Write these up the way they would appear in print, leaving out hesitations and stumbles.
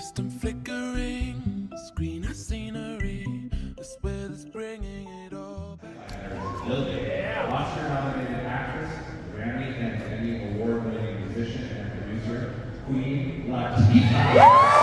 Distant flickering, screen of scenery, the spell is bringing it all back. Oscar-nominated actress, Grammy and Emmy award-winning musician and producer, Queen Latifah.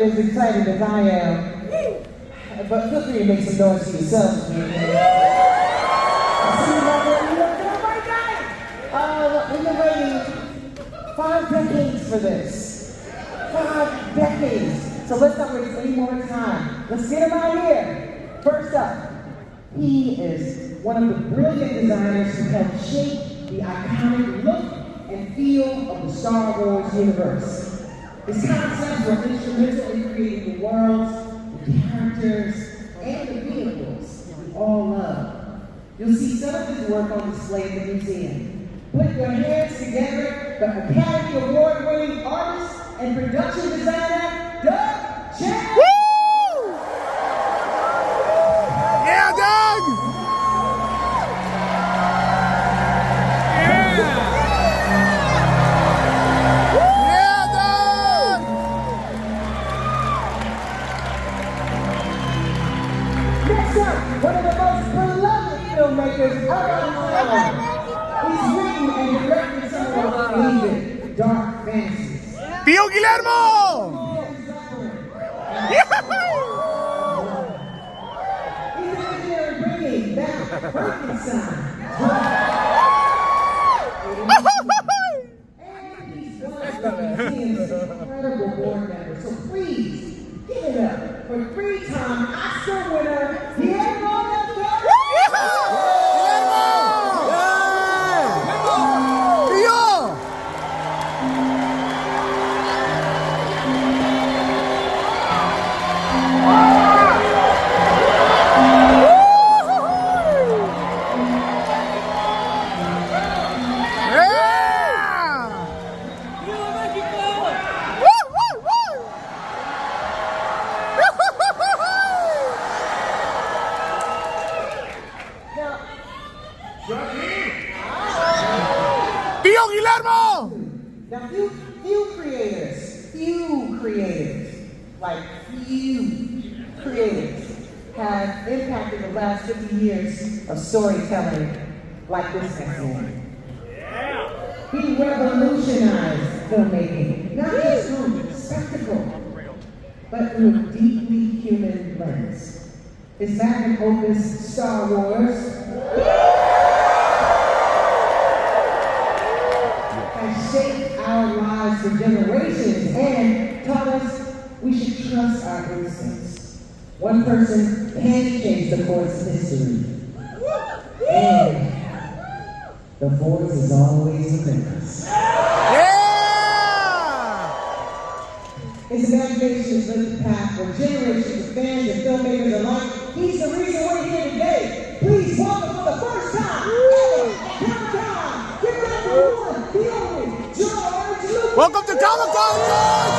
As excited as I am, but feel free to make some noise for yourselves. We've been waiting 5 decades for this. 5 decades. So let's not waste any more time. Let's get him out here. First up, he is one of the brilliant designers who helped shape the iconic look and feel of the Star Wars universe. His concepts were instrumental in creating the worlds, the characters, and the vehicles we all love. You'll see some of his work on display in the museum. Put your hands together for Academy Award-winning artist and production designer, Chiang! Woo! Yeah, Doug! One of the most beloved filmmakers of our time. He's written and directed some of our favorite dark fantasies. Tío Guillermo! He's a visionary bringing back Frankenstein. And he's one of the museum's incredible board members. So please, give it up for 3-time Oscar winner, Guillermo del Toro! Tío Guillermo! Now, few creators have impacted the last 50 years of storytelling like this man. He revolutionized filmmaking, not just through spectacle, but through a deeply human lens. His magnum opus, Star Wars, has shaped our lives for generations and taught us we should trust our instincts. One person can change the course of history. And the Force is always with us. Yeah! His imagination has lit the path for generations of fans and filmmakers alike. He's the reason we're here today. Please welcome for the first time ever at Comic-Con. Give it up for the one, the only, George Lucas. Welcome to Comic-Con, George!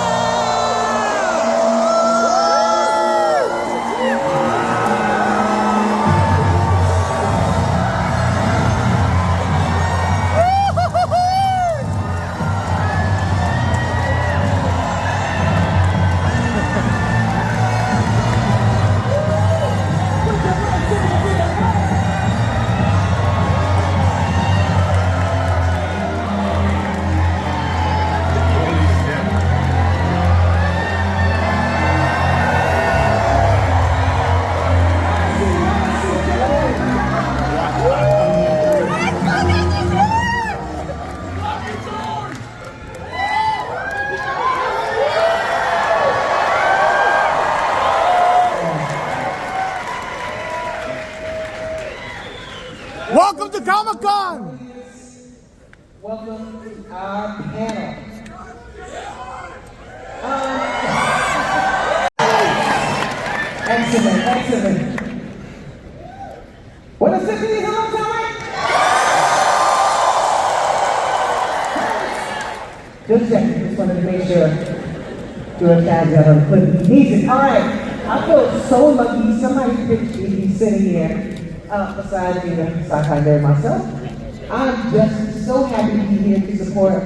to Comic-Con! Welcome to our panel. Excellent, excellent. What is it? Hello, time? Just checking. Just wanted to make sure. George has got to put music. All right. I feel so lucky. Somebody picked me to be sitting here beside me, Starfighter myself. I'm just so happy to be here to support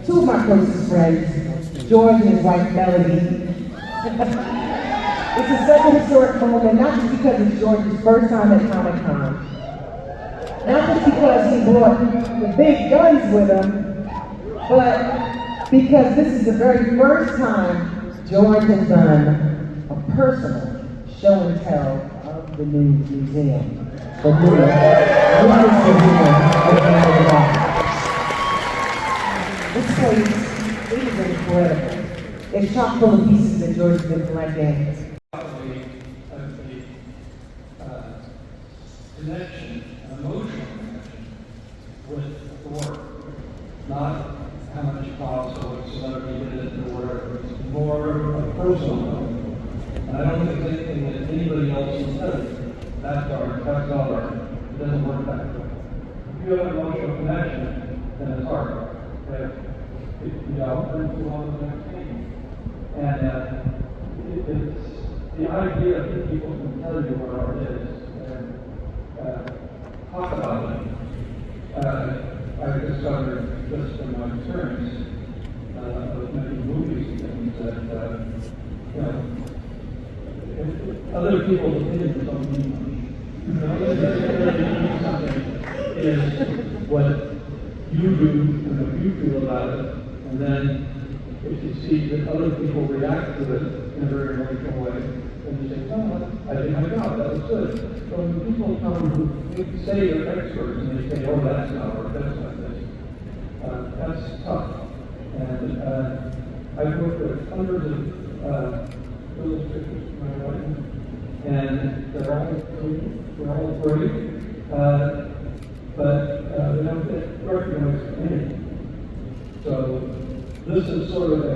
two of my closest friends, George and his wife Melody. It's such a historic moment, not just because it's George's first time at Comic-Con, not just because he brought the big guns with him, but because this is the very first time George has done a personal show and tell of the new museum. The new museum of Canada. This place, it is incredible. It's chock full of pieces that George has been collecting. Connection, an emotional connection with the work, not how much it costs or what celebrity did it or whatever. It's more a personal one. And I don't think anything that anybody else has said, that's art, that's all art. It doesn't work that way. If you have an emotional connection, then it's art. If you don't, then it's on the next thing. And it's the idea that people can tell you what art is. Talk about it. I discovered just from my experience of making movies and things that, other people's opinions don't mean much. Something is what you do and what you feel about it, and then if you see that other people react to it in a very emotional way, then you say, oh, I did my job, that was good. So when people come who say they're experts and they say, oh, that's not or that's not this, that's tough. And I've worked with hundreds of illustrators for my wife, and they're all great, but they don't get recognized for anything. So this is sort of a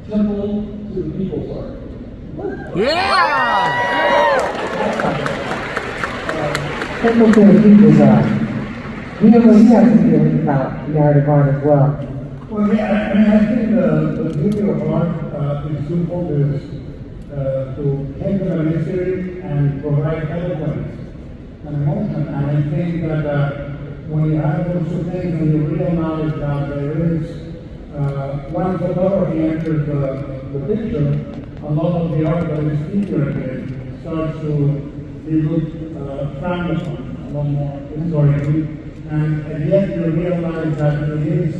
temple to the people's art. Yeah! Temple to the people's art. Guillermo, you have some feelings about narrative art as well. Well, yeah, I mean, I think the beauty of art is twofold: is to handle a mystery and provide eloquence and emotion. And I think that when you have those two things, when you realize that there is one photography enters the picture, a lot of the art that is figurative starts to be looked frowned upon a lot more historically. And yet you realize that it is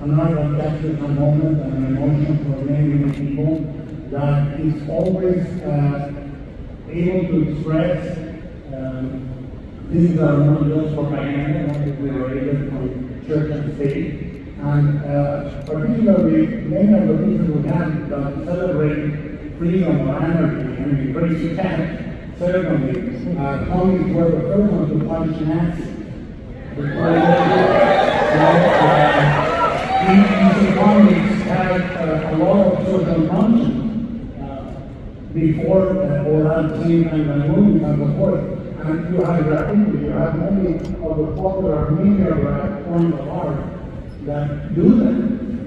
an art that captures a moment and an emotion for many, many people that is always able to express things that are not just propaganda, not just liberated from church and state. And particularly, many of the things we have that celebrate freedom or anarchy, I mean, crazy cat, certainly, comics were the first ones to punish Nazis. These comics had a lot of social conscience before or at the same time as movies and so forth. And you have graffiti, you have many of the popular media forms of art that do that.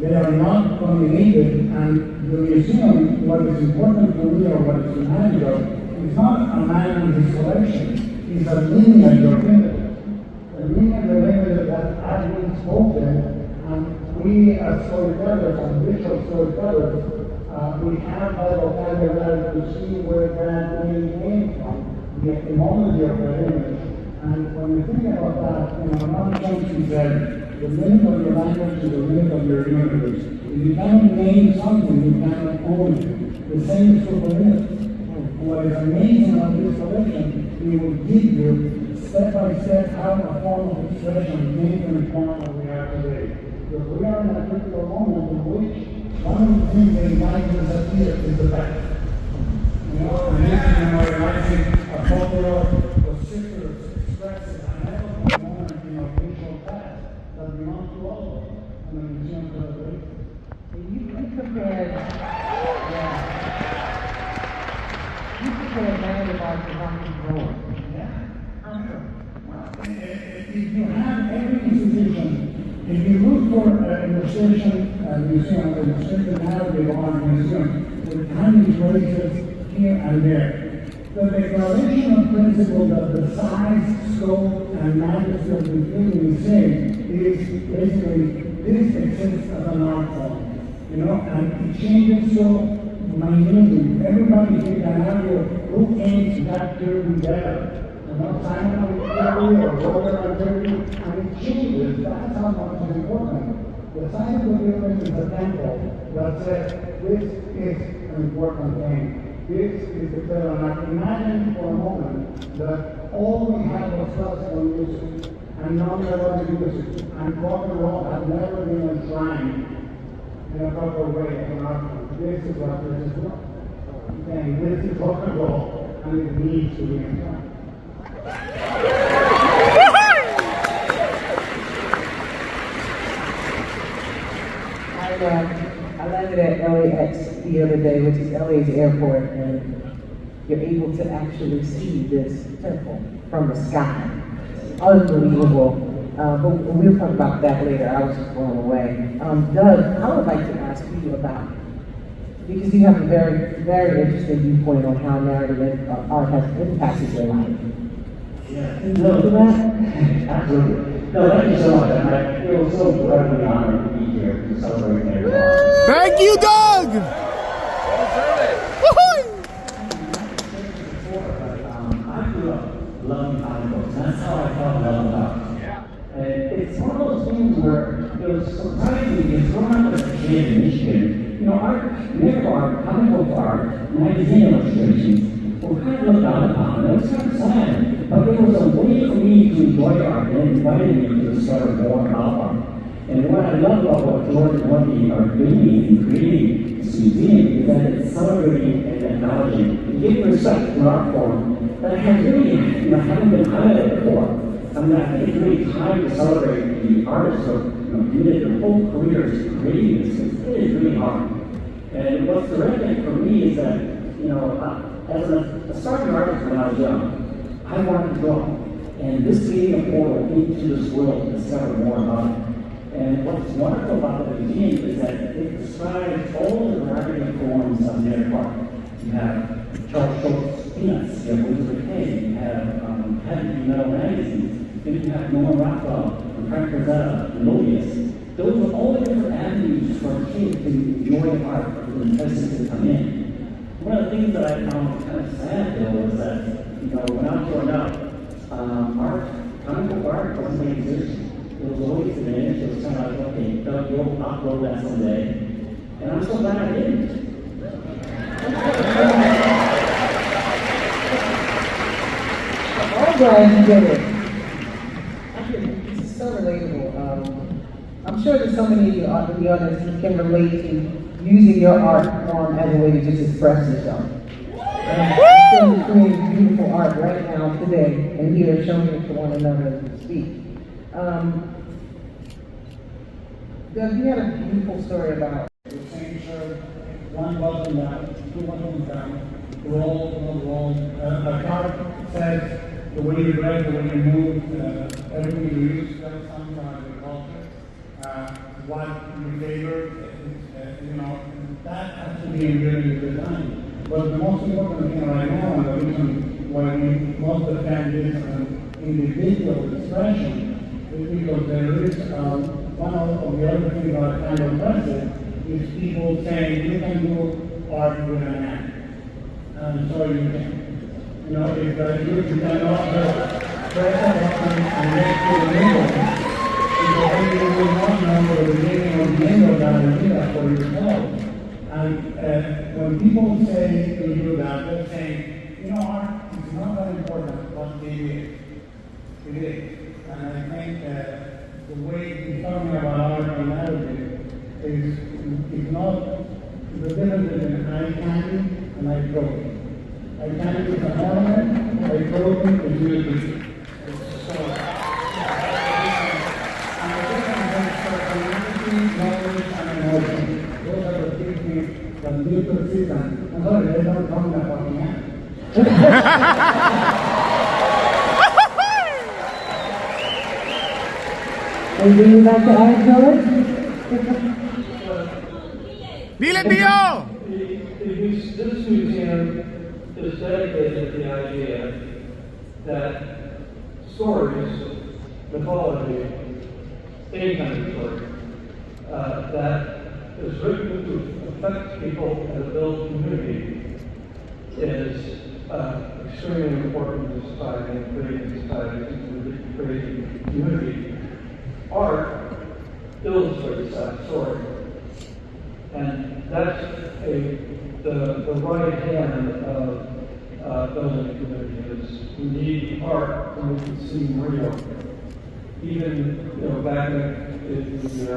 They are not dominated, and the museum, what is important to me or what is magical, is not a man and his collection, it's a lineage of images. The lineage of images that have been spoken, and we as storytellers and visual storytellers, we have that vocabulary to see where that really came from, the etymology of the image. And when we think about that, another point is that the limit of your language is the limit of your universe. If you cannot name something, you cannot own it. The same is for the myth. What is amazing about this collection, it will give you step by step how a form of expression came from the form that we have today. Because we are in a critical moment in which one of the things that might disappear is the past. And this is realizing a popular, vociferous, expressive, sure. Yeah, I'm sure. Well, if you have every institution, if you look for an illustration museum, an illustration narrative art museum, with tiny places here and there, the declaration of principle that the size, scope, and majesty of the building is same is basically this exists as an art form, you know, and it changes so minutely. Everybody here can argue who came that building better. You know, Simon and Terry or Robert and Terry, and it changes. That's how much is important. The size of the building is a temple that says this is an important thing. This is the clever. Imagine for a moment that all we had was classical music and non-melodic music, and rock and roll had never been enshrined in a proper way as an art form. This is what this is doing. Saying this is rock and roll, and it needs to be enshrined. I landed at LAX the other day, which is LA's airport, and you're able to actually see this temple from the sky. Unbelievable. But we'll talk about that later. I was just blown away. Doug, I would like to ask you about, because you have a very, very interesting viewpoint on how narrative art has impacted your life. Yeah, no, do that? Absolutely. No, thank you so much. And I feel so incredibly honored to be here to celebrate narrative art. Thank you, Doug! I grew up loving comic books, and that's how I fell in love with art. And it's one of those things where it was surprising, because growing up as a kid in Michigan, you know, art, narrative art, comic book art, magazine illustrations were kind of looked down upon. It was kind of sad, but there was a way for me to enjoy art and invited me to discover more about art. And what I love about what George and Wendy are doing in creating this museum is that it's celebrating and acknowledging and giving respect to an art form that has really, you know, haven't been highlighted before. I mean, I think it's really time to celebrate the artists who have committed their whole careers to creating this. It is really hard. And what's terrific for me is that, you know, as a starting artist when I was young, I wanted to draw. And this gave me a portal into this world to discover more about it. And what's wonderful about the museum is that it describes all the variety of forms of narrative art. You have Charles Schultz's Peanuts, you have Wizard of Kay, you have heavy metal magazines, then you have Norman Rockwell, and Frank Frazetta, and Mobius. Those are all the different avenues for a kid to enjoy art for the places to come in. One of the things that I found kind of sad though was that, you know, when I was growing up, comic book art wasn't really existing. It was always diminished. It was kind of like, okay, Doug, you'll upload that someday. And I'm so glad I didn't. I'm glad you did it. This is so relatable. I'm sure that so many of you in the audience can relate to using your art form as a way to just express yourself. You're creating beautiful art right now, today, and here showing it to one another as we speak. Doug, you had a beautiful story about The same shirt, one button down, two buttons down, roll. A card says the way you dress, the way you move, everything you use, that's some kind of culture. What you favor, you know, that has to be embedded in the design. But the most important thing right now, and the reason why we most defend this individual expression, is because there is one of the other things that are kind of impressive is people saying you can do art with an hand. And so you can. You know, if you cannot just press a button and make it a window, because you will not know the beginning of the end of that and do that for yourself. And when people say to you that, they're saying, you know, art is not that important, but it is. It is. And I think the way you're talking about art and narrative is not the difference between eye candy and eye clothing. Eye candy is an ornament, eye clothing is beauty. So, and the difference is personality, knowledge, and emotion. Those are the three things that lead to the season. I'm sorry, they don't come that fucking hand. Anything you'd like to add, George? Dile, tío! This museum is dedicated to the idea that stories, mythology, any kind of story, that is written to affect people and to build community is extremely important to society and creating society and creating community. Art illustrates that story. And that's the right hand of building a community is we need art and we can see real. Even, back in the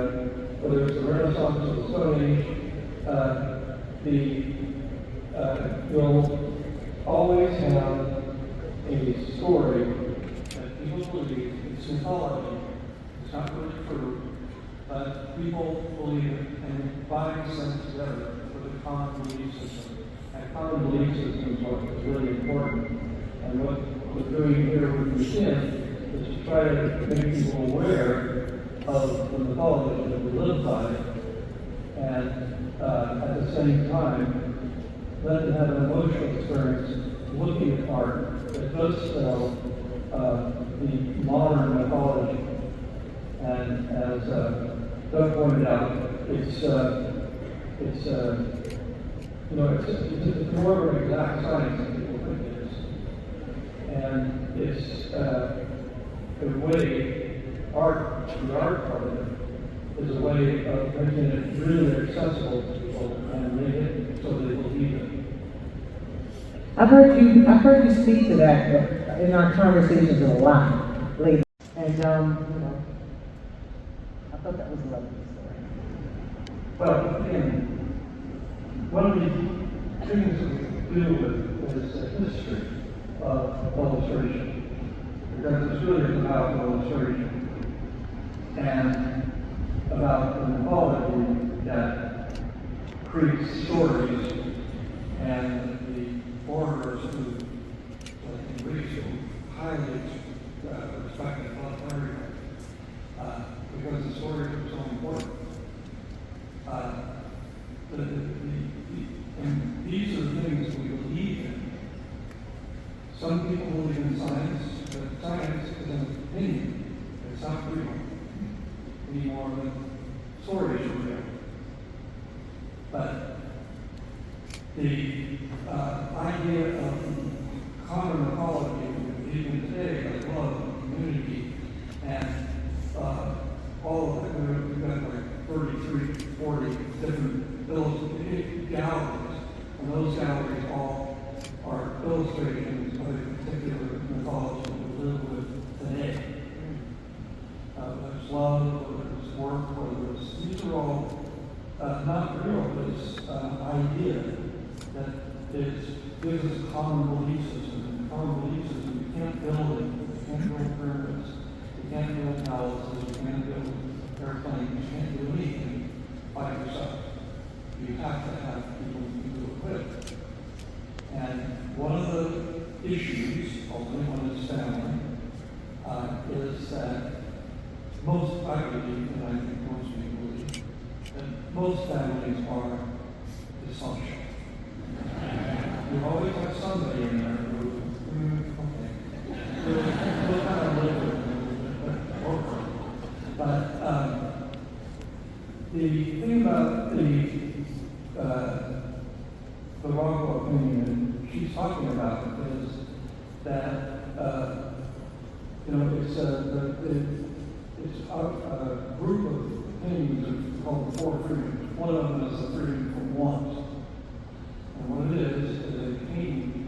whether it's the Renaissance or the Stone Age, you'll always have a story that people believe it's mythology. It's not really true, but people believe it and bind sense together with a common belief system. And common belief system is what is really important. And what we're doing here with the museum is to try to make people aware of the mythology that we live by, and at the same time, let them have an emotional experience looking at art that does tell the modern mythology. And as Doug pointed out, it's more of an exact science than people think it is. And it's a way, the art part of it is a way of making it really accessible to people and make it so they believe it. I've heard you speak to that in our conversations a lot lately. And, I thought that was a lovely story. Well, again, one of the things that we deal with is the history of illustration. Because it's really about illustration and about the mythology that creates stories and the foreigners who, like in Greece, who highly respect and love everything because the stories are so important. And these are the things we believe in. Some people believe in science, but science is an opinion. It's not real. Any more than stories are real. But the idea of common mythology we believe in today, like love and community, and all of it, we've got like 33, 40 different galleries, and those galleries all are illustrations of a particular mythology we live with today. Whether it's love, whether it's work, whether it's, these are all not real, but it's an idea that gives us a common belief system. And common belief system, you can't build it, you can't build pyramids, you can't build palaces, you can't build airplanes, you can't do anything by yourself. You have to have people who do it with. And one of the issues, only one is family, is that most, I believe, and I think most people believe, that most families are dysfunctional. You always have somebody in there who, okay, we'll kind of live with them, but the thing about the Rockwell opinion she's talking about is that it's a group of opinions called the four freedoms. One of them is the freedom from want. And what it is a painting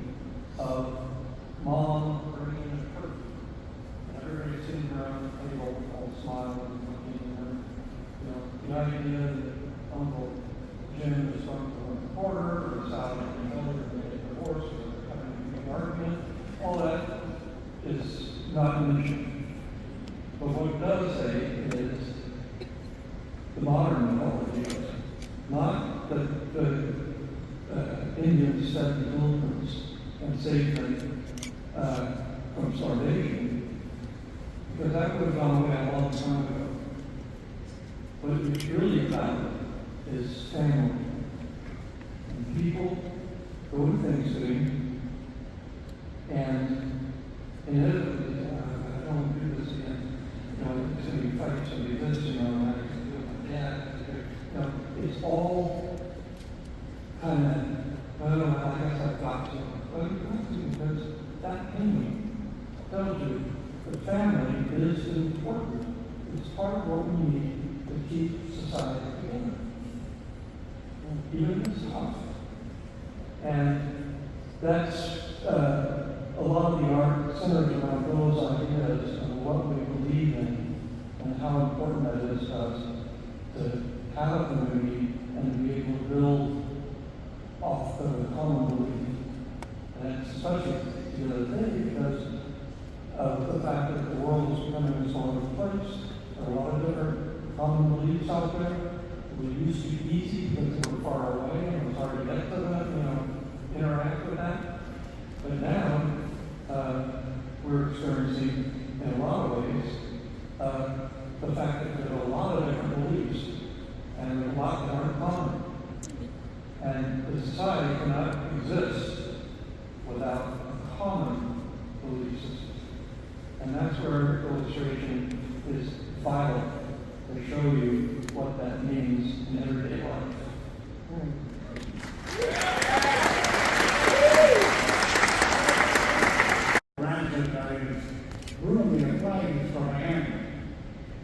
of mom bringing a turkey. Everybody's sitting around the table, all smiling and looking, and the idea that Uncle Jim is going to the corner, or Sally and Miller are getting a divorce, or having a big argument, all that is not mentioned. But what it does say is the modern mythology is not that the Indians set the Philippines and saved them from starvation, because that would have gone away a long time ago. what it's really about is family. And people go to Thanksgiving, and inevitably, I don't want to do this again, you know, there's going to be fights, and be this, you know, and I can do it with my dad. You know, it's all kind of, I don't know, I guess I've got to. But you have to, because that painting tells you that family is important. It's part of what we need to keep society together. Even if it's tough. And that's a lot of the art centers around those ideas and what we believe in and how important that is to us to have a community and to be able to build off of a common belief. And especially the other day because of the fact that the world is becoming a sort of place. There are a lot of different common beliefs out there. It used to be easy because they were far away and it was hard to get to them, you know, interact with that. But now, we're experiencing, in a lot of ways, the fact that there are a lot of different beliefs and a lot that aren't common. And the society cannot exist without a common belief system. And that's where illustration is vital to show you what that means in everyday life. Granted, I really applied for my hand,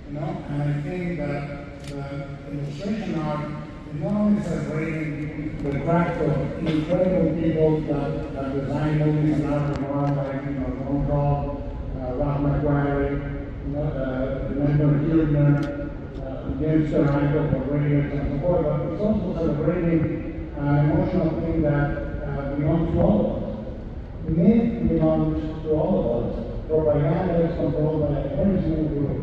you know, and I think that the illustration art is not only celebrating the craft of incredible people that design movies and art from around, like, you know, Ron Dahl, Ralph McQuarrie, you know, Leonard Gilner, James Carmichael for radio and so forth, but it's also celebrating an emotional thing that belongs to all of us. Myth belongs to all of us. Propaganda is controlled by every single group.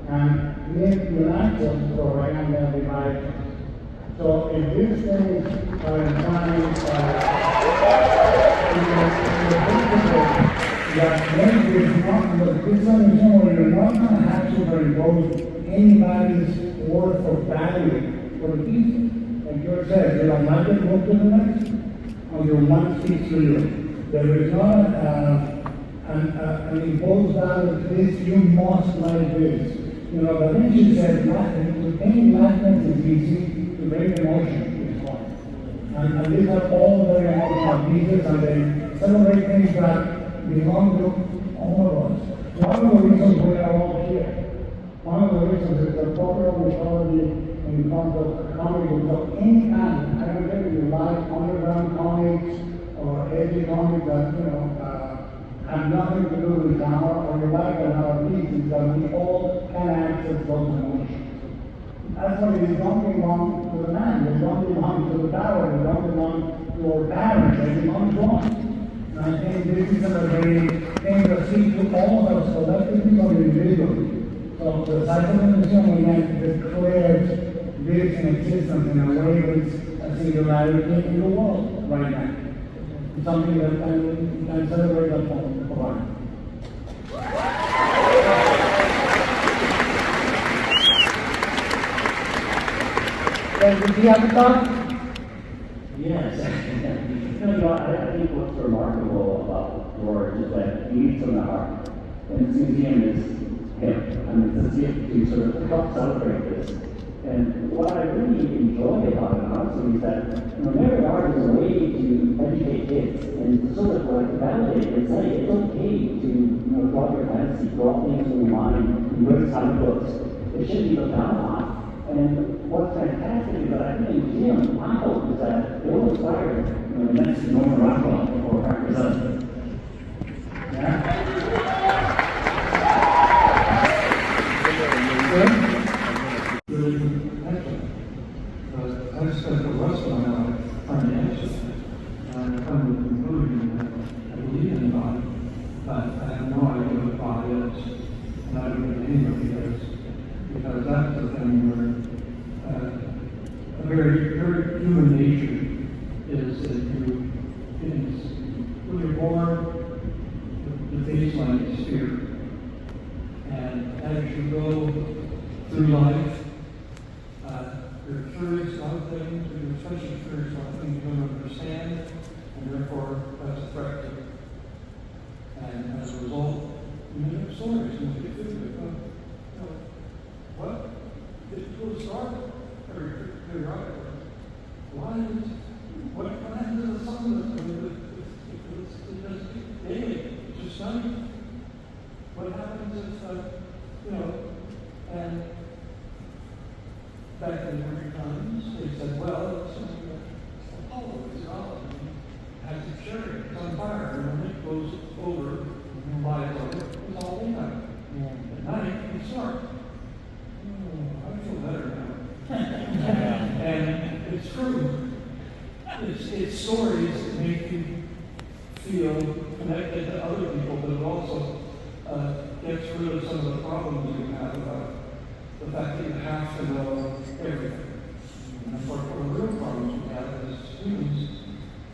And myth unites us, propaganda divides us. So if these things are in time that make this not, but this understanding where you're not going to have to superimpose anybody's worth of value for the piece. Like George said, you don't like it, move to the next, or your one speaks to you. There is not an imposed value to this, you must like this. You know, Da Vinci said, to paint likeness is easy, to make emotion is hard. And these are all very emotional pieces, and they celebrate things that belong to all of us. One of the reasons we are all here, one of the reasons is the popular mythology in terms of comic books of any kind. I don't care if you like underground comics or edgy comics that, you know, have nothing to do with genre, or you like another piece, is that we all can access those emotions. That's why they don't belong to the man, they don't belong to the power, they don't belong to our parents, they belong to us. And I think this is a very thing that speaks to all of us collectively or individually. So the psychological movement declares this in existence in a way that's a singularity in the world right now. It's something that can celebrate that form of art. Did you have a thought? Yes. I think what's remarkable about George is that he needs some art. And this museum is him. I mean, it's a gift to sort of help celebrate this. And what I really enjoy about it, honestly, is that narrated art is a way to educate kids and to sort of like validate and say it's okay to draw your fantasy, draw things from your mind, read comic books. It shouldn't be looked down on. And what's fantastic is that I think the museum, my hope is that it will inspire the next Norman Rockwell or Harper's husband. Yeah? Really good question. I spent the rest of my life trying to answer that. And I come to the conclusion that I believe in God, but I have no idea what God is. And I don't believe anybody is. Because that's the thing where a very, very human nature is that when you're born, the baseline is fear. And as you go through life, you're especially curious about things you don't understand, and therefore that's a threat to you. And as a result, you make up stories and you get through it. What? Did people start periodically? Why is what happens to the sun? It's just sunny. What happens if, and back in the winter times, they said, well, it's Apollo, it's out, and has a chariot, it's on fire, and when it goes over and flies over, it's all daylight. At night, it's dark. I feel better now. And it's true. It's stories that make you feel connected to other people, but it also gets rid of some of the problems you have about the fact that you have to know everything. And of course, one of the real problems we have is humans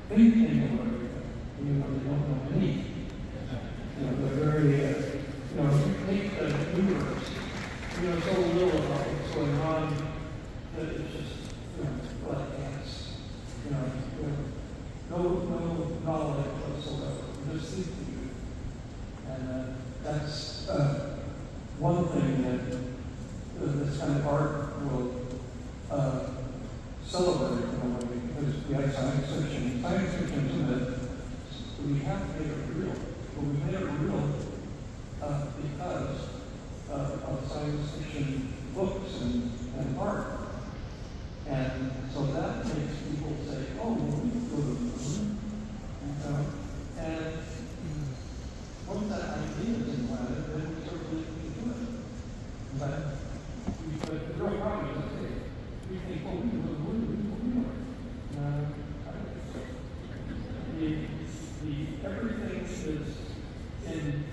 think they know everything, even though they don't know anything. They're very, if you take the universe, so little about what's going on that it's just, like ants. No knowledge whatsoever. Just think to do. And that's one thing that this kind of art will celebrate in a way, because we have science fiction. Science fiction is that we have to make it real. But we made it real because of science fiction books and art. And so that makes people say, oh, well, we can go to the moon. And once that idea is implanted, then we certainly can do it. But the real problem is that we think, well, we can go to the moon, we can do it. Everything is in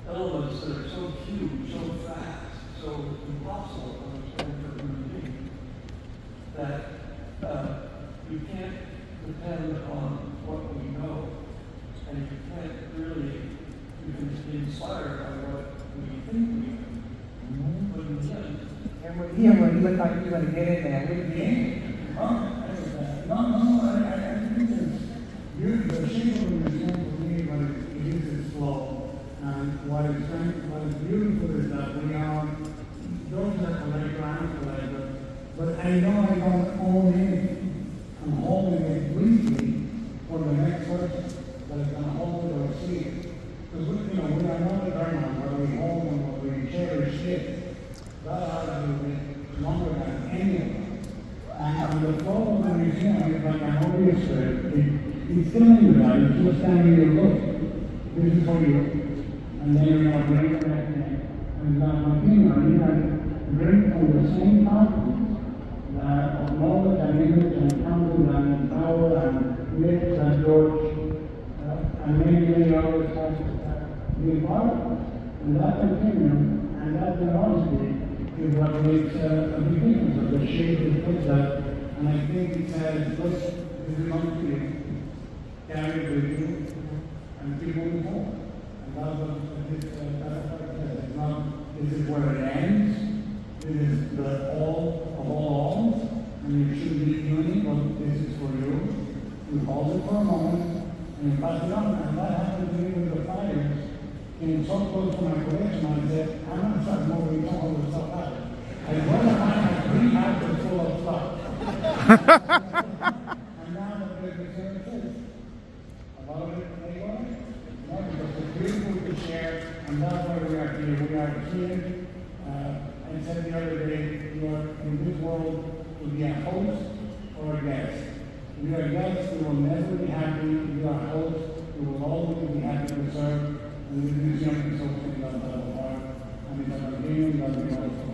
elements that are so huge, so fast, so impossible to understand for a human being, that you can't depend on what we know, and you can't really, you can just be inspired by what we think we know. But in the end, And when you look like you're going to get in there, what do you think? I think the shape of the machine for me, but it uses flow. And what is beautiful is that we are, those are collectors, but I know I don't own anything. I'm holding it briefly for the next person that is going to hold it or see it. Because we are not a diamond, but we hold them, but we cherish it. That art is longer than any of them. And the flow of the museum is like an obvious it's telling you that, it's just telling you, look, this is for you. And then you're going to bring it back in. And that continually, you can bring from the same fountain of knowledge and image and counsel and power and myths and George and many others have been part of it. And that continuum and that generosity is what makes a big difference of the shape it puts that. And I think it says, look, this is going to be carried with you and keep moving forward. And that's what it's not, this is where it ends. This is the all of all, and you should be unique, but this is for you. You hold it for a moment, and you pass it on. And that happened to me with the fires. Came so close to my collection, I said, I'm going to start moving some of the stuff out. And one of mine has 3 houses full of stuff. And now the museum is a lot of it may go. No, because it's beautiful to share, and that's why we are here. We are here. I said the other day, you are in this world to be a host or a guest. If you are a guest, you will never be happy. If you are a host, you will always be happy to serve. And this museum is something that of art, and it's an opinion that we are also.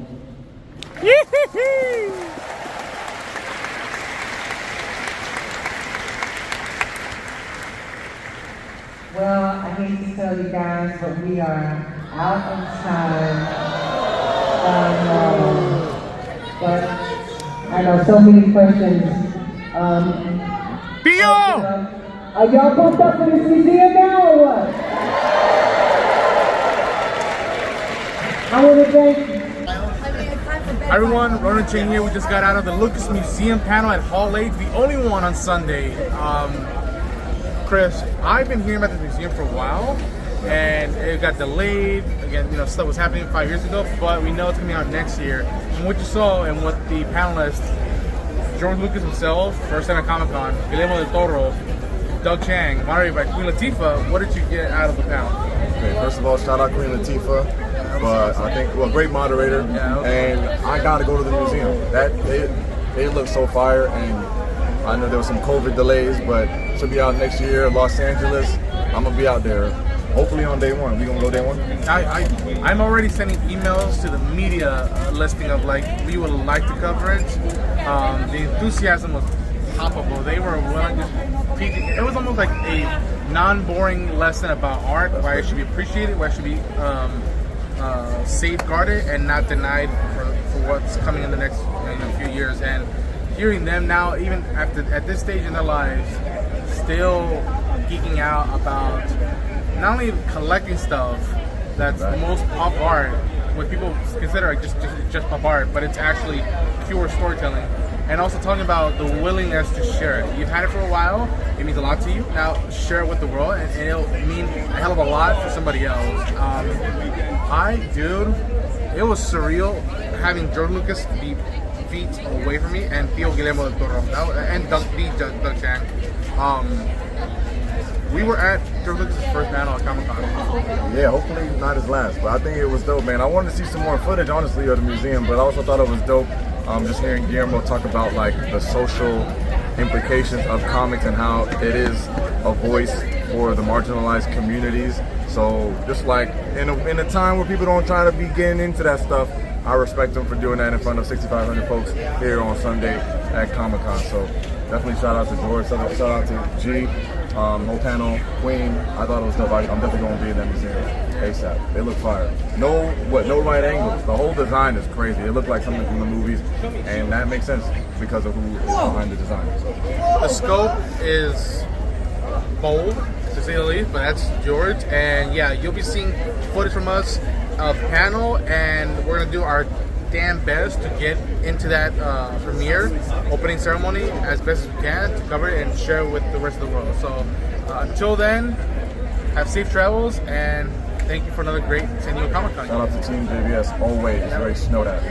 Well, I hate to tell you guys, but we are out of time. But I know so many questions. Pio! Are y'all pumped up for this museum now or what? I want to thank I mean, it's time for bed. Hi everyone, Ronan Chiang here. We just got out of the Lucas Museum panel at Hall H, the only one on Sunday. Chris, I've been hearing about this museum for a while, and it got delayed. Again, stuff was happening 5 years ago, but we know it's coming out next year. And what you saw and what the panelists, George Lucas himself, first time at Comic-Con, Guillermo del Toro, Doug Chiang, moderated by Queen Latifah, what did you get out of the panel? Okay, first of all, shout out Queen Latifah. But I think, great moderator, and I gotta go to the museum. They look so fire, and I know there was some COVID delays, but should be out next year, Los Angeles. I'm gonna be out there, hopefully on day one. We gonna go day one? I'm already sending emails to the media listing of we would like to cover it. The enthusiasm was palpable. They were willing to. It was almost like a non-boring lesson about art, why it should be appreciated, why it should be safeguarded and not denied for what's coming in the next few years. And hearing them now, even at this stage in their lives, still geeking out about not only collecting stuff that's the most pop art, what people consider just pop art, but it's actually pure storytelling. And also talking about the willingness to share it. You've had it for a while, it means a lot to you. Now share it with the world, and it'll mean a hell of a lot for somebody else. It was surreal having George Lucas be feet away from me and feel Guillermo del Toro and Doug Chiang. We were at George Lucas' first panel at Comic-Con. Yeah, hopefully not his last, but I think it was dope, man. I wanted to see some more footage, honestly, of the museum, but I also thought it was dope just hearing Guillermo talk about the social implications of comics and how it is a voice for the marginalized communities. So just in a time where people don't try to be getting into that stuff, I respect him for doing that in front of 6,500 folks here on Sunday at Comic-Con. So definitely shout out to George, shout out to G, whole panel, Queen. I thought it was dope. I'm definitely going to be in that museum ASAP. They look fire. No right angles. The whole design is crazy. It looked like something from the movies, and that makes sense because of who is behind the design. So. The scope is bold, to say the least, but that's George. And yeah, you'll be seeing footage from us of panel, and we're gonna do our damn best to get into that premiere opening ceremony as best as we can to cover it and share it with the rest of the world. So until then, have safe travels, and thank you for another great San Diego Comic-Con. Shout out to Team JBS, always. Very snowed out.